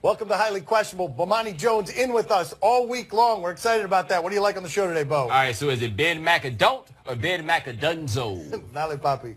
Welcome to Highly Questionable. Bomani Jones in with us all week long. We're excited about that. What do you like on the show today, Bo? All right, so is it Ben Macadont or Ben Macadunzo? Nale Papi.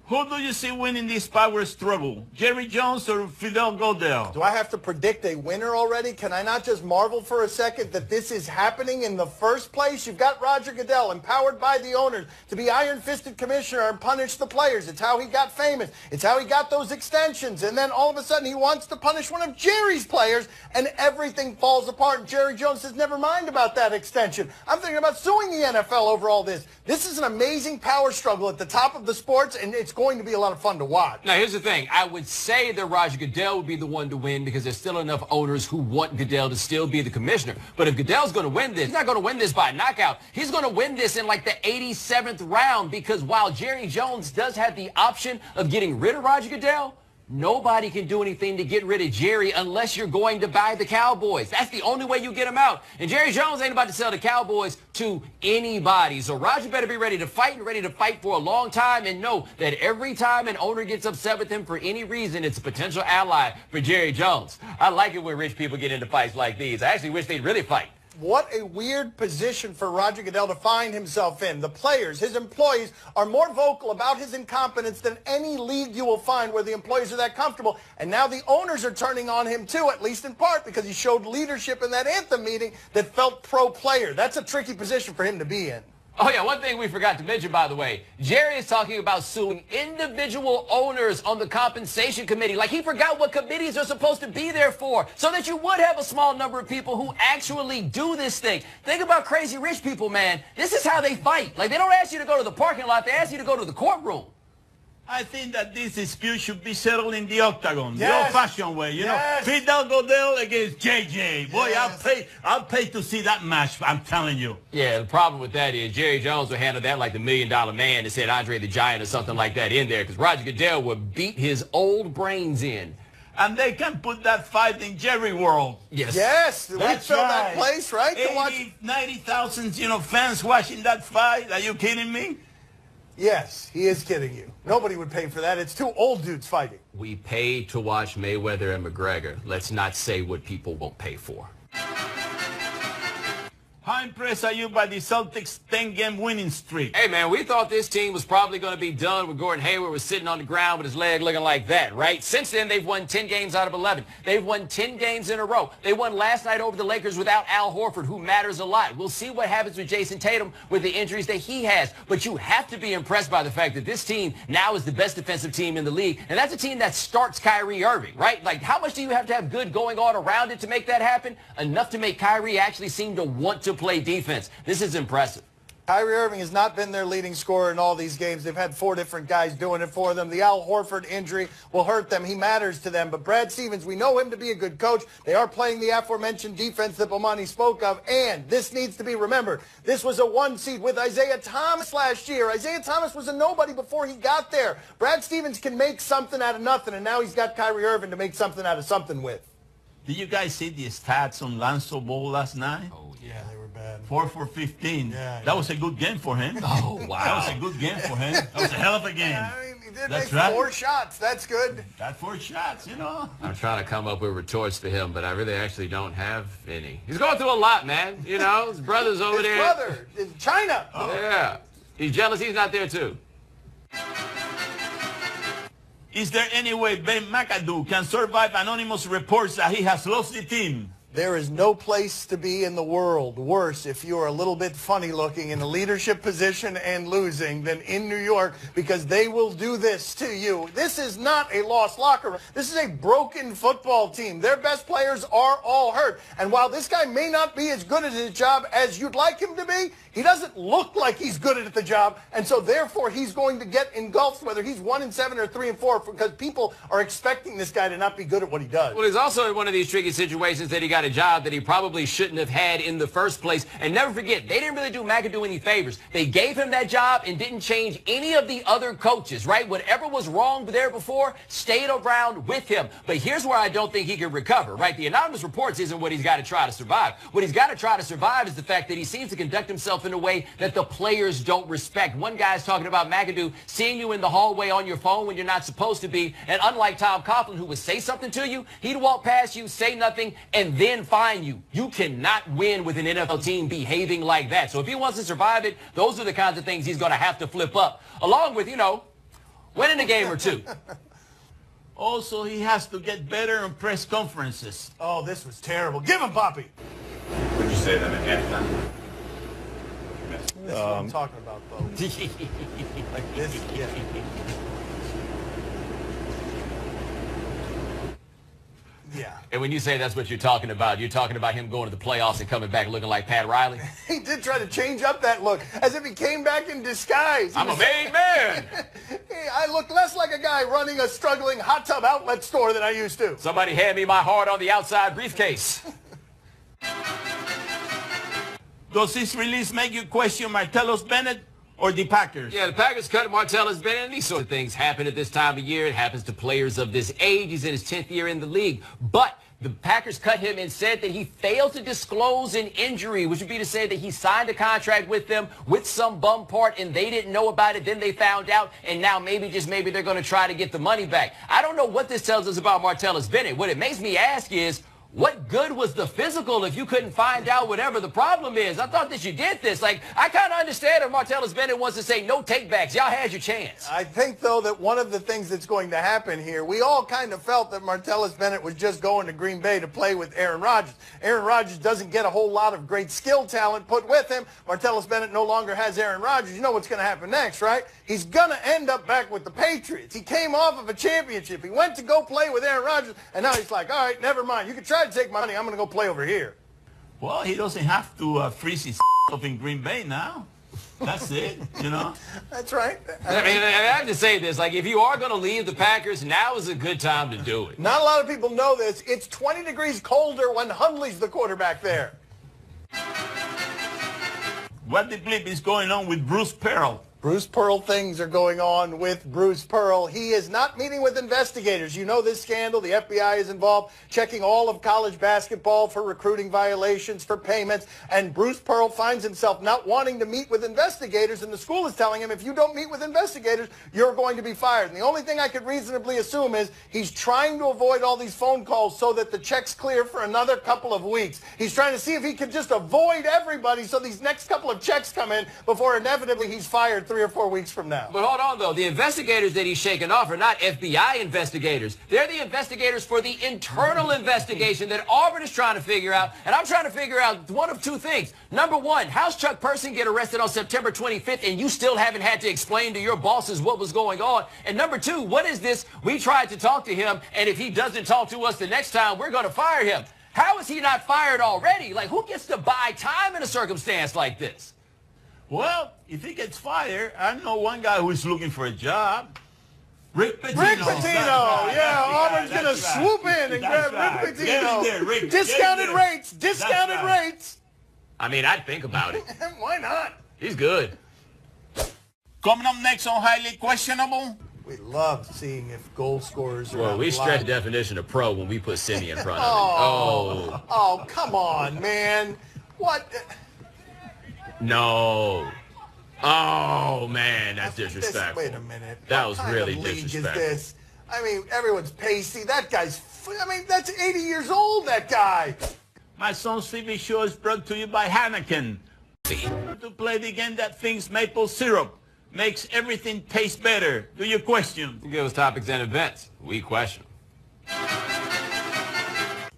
Who do you see winning this power struggle? Jerry Jones or Fidel Goodell? Do I have to predict a winner already? Can I not just marvel for a second that this is happening in the first place? You've got Roger Goodell, empowered by the owners to be iron-fisted commissioner and punish the players. It's how he got famous. It's how he got those extensions. And then all of a sudden he wants to punish one of Jerry's players, and everything falls apart. And Jerry Jones says, never mind about that extension. I'm thinking about suing the NFL over all this. This is an amazing power struggle at the top of the sports, and it's going to be a lot of fun to watch. Now, here's the thing. I would say that Roger Goodell would be the one to win because there's still enough owners who want Goodell to still be the commissioner. But if Goodell's going to win this, he's not going to win this by knockout. He's going to win this in like the 87th round because while Jerry Jones does have the option of getting rid of Roger Goodell, nobody can do anything to get rid of Jerry unless you're going to buy the Cowboys. That's the only way you get him out. And Jerry Jones ain't about to sell the Cowboys to anybody. So Roger better be ready to fight and ready to fight for a long time and know that every time an owner gets upset with him for any reason, it's a potential ally for Jerry Jones. I like it when rich people get into fights like these. I actually wish they'd really fight. What a weird position for Roger Goodell to find himself in. The players, his employees, are more vocal about his incompetence than any league you will find where the employees are that comfortable. And now the owners are turning on him too, at least in part, because he showed leadership in that anthem meeting that felt pro-player. That's a tricky position for him to be in. Oh, yeah, one thing we forgot to mention, by the way, Jerry is talking about suing individual owners on the compensation committee. Like he forgot what committees are supposed to be there for, so that you would have a small number of people who actually do this thing. Think about crazy rich people, man. This is how they fight. Like, they don't ask you to go to the parking lot. They ask you to go to the courtroom. I think that this dispute should be settled in the octagon, Yes. the old-fashioned way. You know, Fidel Goodell against JJ. Boy, Yes. I'll pay to see that match. I'm telling you. Yeah, the problem with that is Jerry Jones will handle that like the $1 Million Man and said Andre the Giant or something like that in there because Roger Goodell would beat his old brains in. And they can put that fight in Jerry World. Yes. Yes, we That's fill right. that place, right? To watch. 90,000, fans watching that fight. Are you kidding me? Yes, he is kidding you. Nobody would pay for that. It's two old dudes fighting. We paid to watch Mayweather and McGregor. Let's not say what people won't pay for. How impressed are you by the Celtics' 10-game winning streak? Hey, man, we thought this team was probably going to be done when Gordon Hayward was sitting on the ground with his leg looking like that, right? Since then, they've won 10 games out of 11. They've won 10 games in a row. They won last night over the Lakers without Al Horford, who matters a lot. We'll see what happens with Jason Tatum with the injuries that he has. But you have to be impressed by the fact that this team now is the best defensive team in the league. And that's a team that starts Kyrie Irving, right? Like, how much do you have to have good going on around it to make that happen? Enough to make Kyrie actually seem to want to play defense. This is impressive. Kyrie Irving has not been their leading scorer in all these games. They've had 4 different guys doing it for them. The Al Horford injury will hurt them. He matters to them. But Brad Stevens, we know him to be a good coach. They are playing the aforementioned defense that Bomani spoke of. And this needs to be remembered. This was a 1 seed with Isaiah Thomas last year. Isaiah Thomas was a nobody before he got there. Brad Stevens can make something out of nothing. And now he's got Kyrie Irving to make something out of something with. Did you guys see the stats on Lonzo Ball last night? Oh, Yeah, they were bad. 4 for 15. Yeah, That was a good game for him. Oh, wow. That was a good game for him. That was a hell of a game. I mean, he did That's make right. 4 shots. That's good. Got 4 shots, I'm trying to come up with retorts for him, but I really actually don't have any. He's going through a lot, man. His brother's over His there. brother in China. Yeah. He's jealous he's not there, too. Is there any way Ben McAdoo can survive anonymous reports that he has lost the team? There is no place to be in the world worse if you are a little bit funny looking in a leadership position and losing than in New York, because they will do this to you. This is not a lost locker room. This is a broken football team. Their best players are all hurt. And while this guy may not be as good at his job as you'd like him to be, he doesn't look like he's good at the job. And so therefore he's going to get engulfed, whether he's 1-7 or 3-4, because people are expecting this guy to not be good at what he does. Well, he's also in one of these tricky situations that he got got a job that he probably shouldn't have had in the first place. And never forget, they didn't really do McAdoo any favors. They gave him that job and didn't change any of the other coaches, right? Whatever was wrong there before stayed around with him. But here's where I don't think he can recover, right? The anonymous reports isn't what he's got to try to survive. What he's got to try to survive is the fact that he seems to conduct himself in a way that the players don't respect. One guy's talking about McAdoo seeing you in the hallway on your phone when you're not supposed to be. And unlike Tom Coughlin, who would say something to you, he'd walk past you, say nothing, and then fine you. You cannot win with an NFL team behaving like that. So if he wants to survive it, those are the kinds of things he's going to have to flip up, along with, winning a game or two. Also, he has to get better on press conferences. Oh, this was terrible. Give him, Poppy. Would you say that at halftime? This is what I'm talking about, though. Like this, yeah. Yeah. And when you say that's what you're talking about him going to the playoffs and coming back looking like Pat Riley? He did try to change up that look, as if he came back in disguise. I'm a made man. Hey, I look less like a guy running a struggling hot tub outlet store than I used to. Somebody hand me my heart on the outside briefcase. Does this release make you question Martellus Bennett or the Packers? Yeah, the Packers cut Martellus Bennett, and these sort of things happen at this time of year. It happens to players of this age. He's in his 10th year in the league. But the Packers cut him and said that he failed to disclose an injury, which would be to say that he signed a contract with them with some bum part, and they didn't know about it. Then they found out, and now maybe, just maybe, they're going to try to get the money back. I don't know what this tells us about Martellus Bennett. What it makes me ask is, what good was the physical if you couldn't find out whatever the problem is? I thought that you did this. Like, I kind of understand if Martellus Bennett wants to say no takebacks. Y'all had your chance. I think, though, that one of the things that's going to happen here, we all kind of felt that Martellus Bennett was just going to Green Bay to play with Aaron Rodgers. Aaron Rodgers doesn't get a whole lot of great skill talent put with him. Martellus Bennett no longer has Aaron Rodgers. You know what's going to happen next, right? He's going to end up back with the Patriots. He came off of a championship. He went to go play with Aaron Rodgers, and now he's like, all right, never mind. You can try to take my money. I'm going to go play over here. Well, he doesn't have to freeze his up in Green Bay now. That's it, That's right. I mean, I have to say this. Like, if you are going to leave the Packers, now is a good time to do it. Not a lot of people know this. It's 20 degrees colder when Hundley's the quarterback there. What the bleep is going on with Bruce Pearl? Bruce Pearl things are going on with Bruce Pearl. He is not meeting with investigators. You know this scandal. The FBI is involved, checking all of college basketball for recruiting violations, for payments. And Bruce Pearl finds himself not wanting to meet with investigators. And the school is telling him, if you don't meet with investigators, you're going to be fired. And the only thing I could reasonably assume is he's trying to avoid all these phone calls so that the check's clear for another couple of weeks. He's trying to see if he can just avoid everybody so these next couple of checks come in before inevitably he's fired 3 or 4 weeks from now. But hold on, though. The investigators that he's shaken off are not FBI investigators. They're the investigators for the internal investigation that Auburn is trying to figure out. And I'm trying to figure out one of two things. Number one, how's Chuck Person get arrested on September 25th and you still haven't had to explain to your bosses what was going on? And number two, what is this? We tried to talk to him, and if he doesn't talk to us the next time, we're going to fire him. How is he not fired already? Like, who gets to buy time in a circumstance like this? Well, if he gets fired, I know one guy who is looking for a job. Rick Pitino. Rick Pitino, yeah, Auburn's going to swoop in and grab Rick Pitino. Get in there, Rick. Discounted rates, discounted rates. I mean, I'd think about it. Why not? He's good. Coming up next on Highly Questionable. We love seeing if goal scorers are Well, we live. stretch the definition of pro when we put Simi in front of him. Oh, come on, man. What? No. Oh, man, that's disrespectful. Wait a minute. That was What kind really of league disrespectful. Is this? I mean, everyone's pasty. That guy's, that's 80 years old, that guy. My son's TV show is brought to you by Heineken. To play the game that thinks maple syrup makes everything taste better. Do you question? You give us topics and events. We question.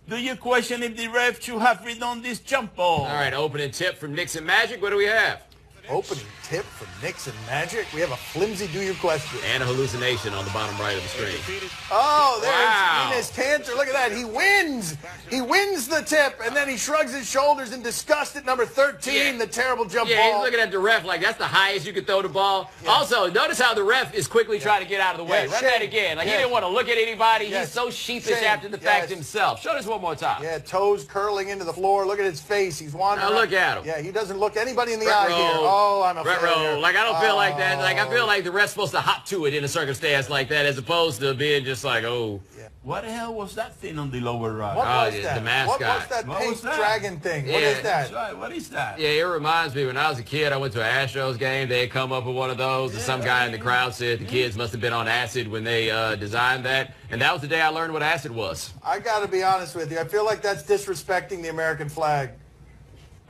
Do you question if the ref should have redone this jump ball? All right, opening tip from Nixon Magic. What do we have? Opening tip from Knicks and Magic. We have a flimsy do your question. And a hallucination on the bottom right of the screen. Oh, there's Wow. Enes Kanter. Look at that. He wins. He wins the tip, and then he shrugs his shoulders in disgust at number 13, the terrible jump Yeah, ball. he's looking at the ref like that's the highest you could throw the ball. Yeah. Also, notice how the ref is quickly trying to get out of the way. Run that again. Like he didn't want to look at anybody. He's so sheepish after the fact himself. Show this one more time. Yeah, toes curling into the floor. Look at his face. He's wandering. Now look at him. Yeah, he doesn't look anybody in the eye here. Oh, I'm a failure. Like, I don't feel like that. Like, I feel like the ref's supposed to hop to it in a circumstance like that as opposed to being just like, oh. Yeah. What the hell was that thing on the lower right? What was that? The mascot. What was that pink dragon thing? What is that? That's right. What is that? Yeah, it reminds me when I was a kid, I went to an Astros game. They had come up with one of those, and some guy in the crowd said the kids must have been on acid when they designed that. And that was the day I learned what acid was. I got to be honest with you. I feel like that's disrespecting the American flag.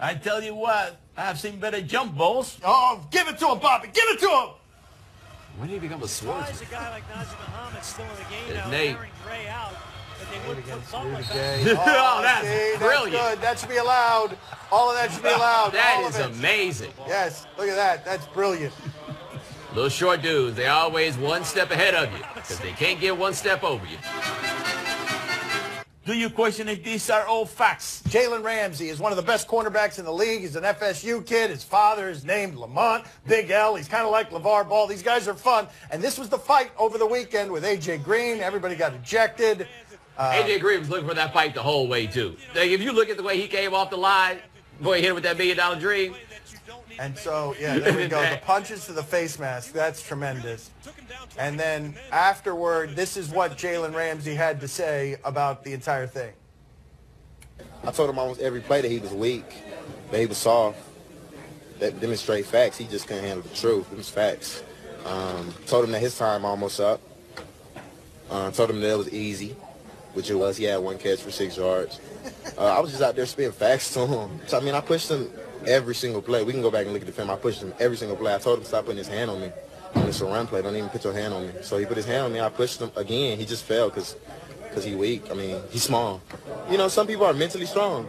I tell you what, I've seen better jump balls. Oh, give it to him, Bobby. Give it to him. When did he become a swordsman? Why is a guy like Najee Muhammad's still in the game There's now, Nate. wearing Ray out, but they wouldn't put Butler back. Oh, that's brilliant. That's good. That should be allowed. All of that should be allowed. That All is of it. amazing. Yes, look at that. That's brilliant. Those short dudes, they always one step ahead of you because they can't get one step over you. Do you question if these are all facts? Jalen Ramsey is one of the best cornerbacks in the league. He's an FSU kid. His father is named Lamont, Big L. He's kind of like LeVar Ball. These guys are fun. And this was the fight over the weekend with A.J. Green. Everybody got ejected. A.J. Green was looking for that fight the whole way, too. Like, if you look at the way he came off the line, boy, hit him with that $1 million dream. And so, yeah, there we go. The punches to the face mask. That's tremendous. And then afterward, this is what Jalen Ramsey had to say about the entire thing. I told him almost every play that he was weak, that he was soft. That demonstrate facts. He just couldn't handle the truth. It was facts. Told him that his time almost up. Told him that it was easy, which it was. He had 1 catch for 6 yards. I was just out there spitting facts to him. So, I mean, I pushed him every single play. We can go back and look at the film. I pushed him every single play. I told him to stop putting his hand on me. It's a run play. Don't even put your hand on me. So he put his hand on me. I pushed him again. He just fell because he's weak. I mean, he's small. You know, some people are mentally strong.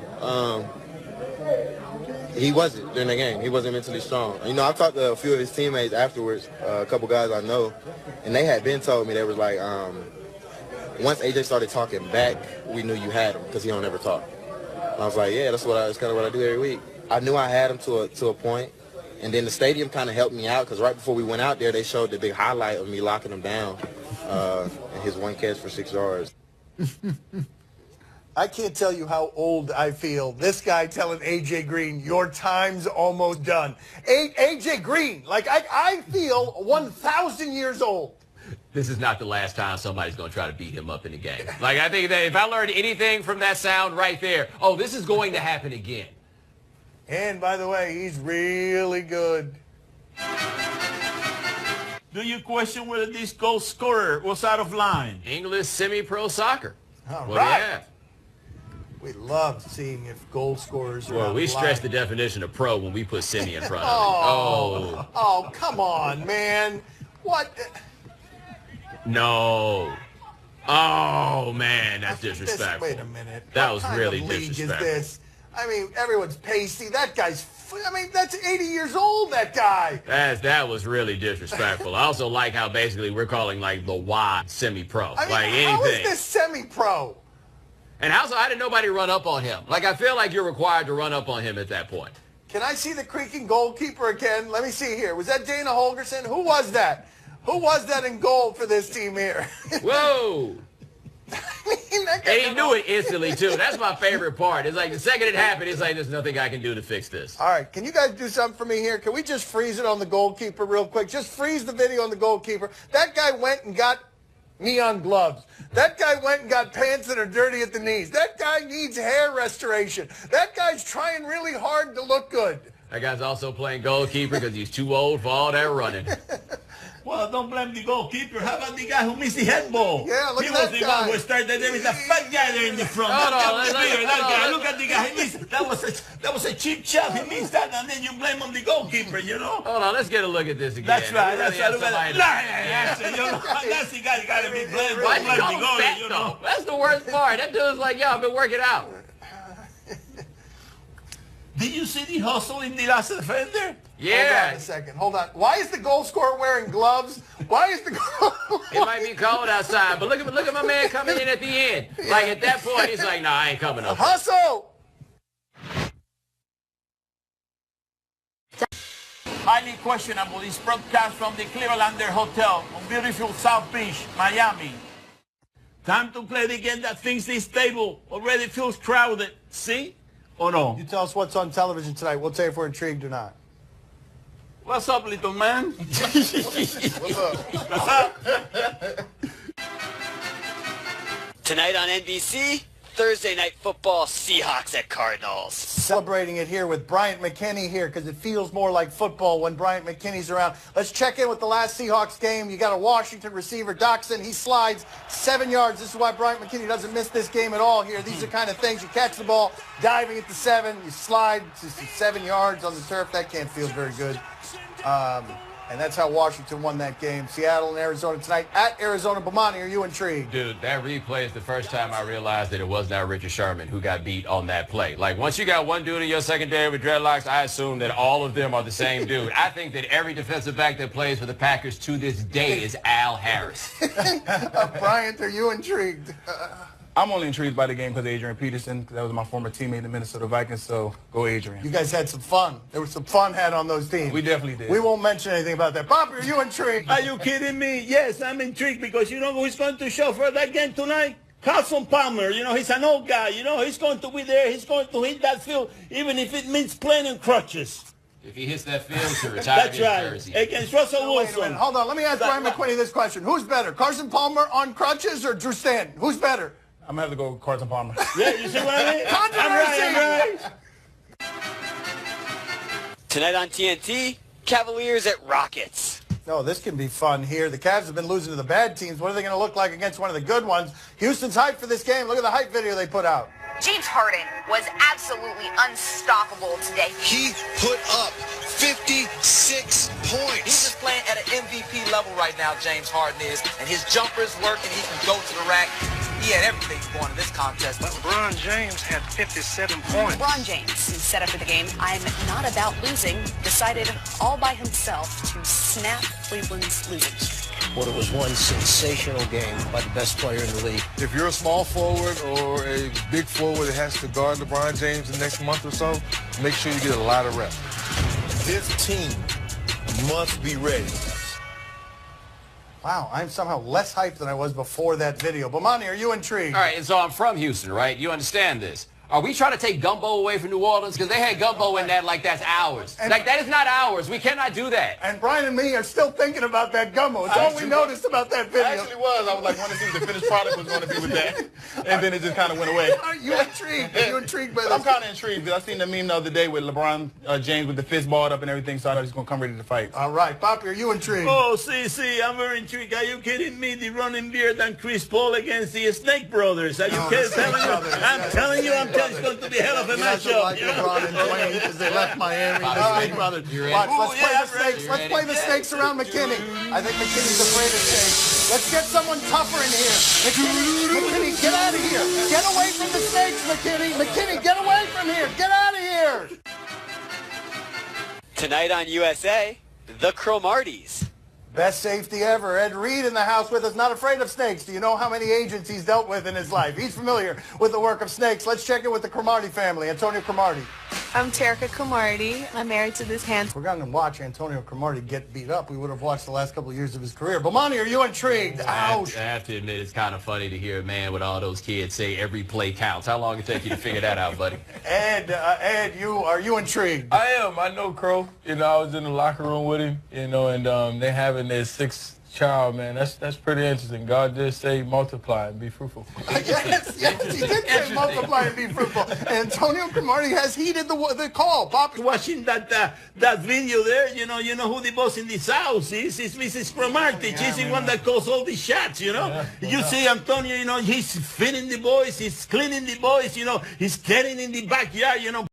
He wasn't during the game. He wasn't mentally strong. You know, I've talked to a few of his teammates afterwards, a couple guys I know, and they had been told me, they was like, once AJ started talking back, we knew you had him because he don't ever talk. And I was like, yeah, that's kind of what I do every week. I knew I had him to a point. And then the stadium kind of helped me out because right before we went out there, they showed the big highlight of me locking him down and his 1 catch for 6 yards. I can't tell you how old I feel. This guy telling A.J. Green, your time's almost done. A.J. Green, like I feel 1,000 years old. This is not the last time somebody's going to try to beat him up in the game. Like, I think that if I learned anything from that sound right there, oh, this is going to happen again. And by the way, he's really good. Do you question whether this goal scorer was out of line? English semi-pro soccer. All What right. do you have? We love seeing if goal scorers are Well, out we of stress line. the definition of pro when we put semi in front of it. Oh. Oh, come on, man. What? No. Oh, man, that's disrespectful. Wait a minute. That What was kind really of league disrespectful. Is this? I mean, everyone's pasty. That guy's, that's 80 years old, that guy. That was really disrespectful. I also like how basically we're calling like the Y semi-pro. I mean, like how is anything. this semi-pro? And also, how did nobody run up on him? Like, I feel like you're required to run up on him at that point. Can I see the creaking goalkeeper again? Let me see here. Was that Dana Holgerson? Who was that? Who was that in goal for this team here? Whoa. I mean, that guy And he knew it instantly, too. That's my favorite part. It's like the second it happened, it's like there's nothing I can do to fix this. All right, can you guys do something for me here? Can we just freeze it on the goalkeeper real quick? Just freeze the video on the goalkeeper. That guy went and got neon gloves. That guy went and got pants that are dirty at the knees. That guy needs hair restoration. That guy's trying really hard to look good. That guy's also playing goalkeeper because he's too old for all that running. Well, don't blame the goalkeeper. How about the guy who missed the head ball? Yeah, look he at was that the guy. one who started. There was a fat guy there in the front. Hold on, That guy. hold on. Look at the guy. He missed. That was a cheap shot. He missed that, and then you blame on the goalkeeper. You know. Hold on, let's get a look at this again. That's right. We That's really right. have Look somebody at that. That's the guy that got to be blamed. Why'd you Blame call the him goalie, fat, you though? know. That's the worst part. That dude's like, yo, I've been working out. Did you see the hustle in the last defender? Yeah. Hold on a second. Hold on. Why is the goal scorer wearing gloves? Why is the goal? It might be cold outside, but look at my man coming in at the end. Like at that point, he's like, "Nah, I ain't coming up." Hustle! Highly questionable. This broadcast from the Clevelander Hotel on beautiful South Beach, Miami. Time to play the game that thinks this table already feels crowded. See? Or no? You tell us what's on television tonight. We'll tell you if we're intrigued or not. What's up, little man? What's up? What's up? Tonight on NBC, Thursday Night Football, Seahawks at Cardinals. Celebrating it here with Bryant McKinney here because it feels more like football when Bryant McKinney's around. Let's check in with the last Seahawks game. You got a Washington receiver, Doxson. He slides 7 yards. This is why Bryant McKinney doesn't miss this game at all here. These are kind of things. You catch the ball, diving at the 7. You slide to 7 yards on the turf. That can't feel very good. And that's how Washington won that game. Seattle and Arizona tonight at Arizona. Bomani, are you intrigued? Dude, that replay is the first time I realized that it was not Richard Sherman who got beat on that play. Like, once you got one dude in your secondary with dreadlocks, I assume that all of them are the same dude. I think that every defensive back that plays for the Packers to this day is Al Harris. Bryant, are you intrigued? I'm only intrigued by the game because of Adrian Peterson. That was my former teammate in the Minnesota Vikings, so go Adrian. You guys had some fun. There was some fun had on those teams. We definitely did. We won't mention anything about that. Bobby, are you intrigued? Are you kidding me? Yes, I'm intrigued because you know who's going to show for that game tonight? Carson Palmer. You know, he's an old guy. You know, he's going to be there. He's going to hit that field, even if it means playing in crutches. If he hits that field, to retire his jersey. Against Russell Wait a Wilson. minute. Hold on. Let me ask Brian McQuinney this question. Who's better, Carson Palmer on crutches or Drew Stanton? Who's better? I'm going to have to go with Carson Palmer. Yeah, you see what I mean? Controversy! I'm right. Tonight on TNT, Cavaliers at Rockets. No, this can be fun here. The Cavs have been losing to the bad teams. What are they going to look like against one of the good ones? Houston's hyped for this game. Look at the hype video they put out. James Harden was absolutely unstoppable today. He put up 56 points. He's just playing at an MVP level right now, James Harden is, and his jumper's working. He can go to the rack. He had everything going in this contest. But LeBron James had 57 points. LeBron James, who set up for the game, I'm not about losing, decided all by himself to snap Cleveland's losing streak. Well, it was one sensational game by the best player in the league. If you're a small forward or a big forward that has to guard LeBron James the next month or so, make sure you get a lot of reps. This team must be ready. Wow, I'm somehow less hyped than I was before that video. Bomani, are you intrigued? All right, and so I'm from Houston, right? You understand this. Are we trying to take gumbo away from New Orleans? Because they had gumbo in that like that's ours. And, like, that is not ours. We cannot do that. And Brian and me are still thinking about that gumbo. It's all we noticed about that video. I actually was. I was like, wanting to see what the finished product was going to be with that. And then it just kind of went away. Are you intrigued? Are you intrigued by this? I'm kind of intrigued because I seen the meme the other day with LeBron James with the fist balled up and everything, so I know he's going to come ready to fight. All right. Poppy, are you intrigued? Oh, see, I'm very intrigued. Are you kidding me? The running beard and Chris Paul against the Snake Brothers. Are you kidding? I'm telling you, it's going to be hell of a matchup. Like LeBron and Dwayne because they left Miami. The Snake Brothers. Watch, let's play the snakes. Let's play the snakes around McKinney. I think McKinney's afraid of snakes. Let's get someone tougher in here. McKinney, get out of here. Get away from the snakes, McKinney. McKinney, get away from here. Get out of here. Tonight on USA, the Cromarties. Best safety ever. Ed Reed in the house with us, not afraid of snakes. Do you know how many agents he's dealt with in his life? He's familiar with the work of snakes. Let's check in with the Cromartie family. Antonio Cromartie. I'm Terica Cromartie. I'm married to this handsome. If we're going to watch Antonio Cromartie get beat up, we would have watched the last couple of years of his career. Bomani, are you intrigued? Ouch. I have to admit, it's kind of funny to hear a man with all those kids say every play counts. How long did it take you to figure that out, buddy? Ed, are you intrigued? I am. I know Crow. You know, I was in the locker room with him, you know, and they having their sixth child, man. That's pretty interesting. God did say multiply and be fruitful. yes, he did say multiply and be fruitful. Antonio Cromartie has heeded the call. Pop. Watching that video there, you know who the boss in this house is? It's Mrs. Cromartie. She's the one that calls all the shots, you know. Yeah, you see Antonio, you know, he's feeding the boys, he's cleaning the boys, you know, he's getting in the backyard, you know.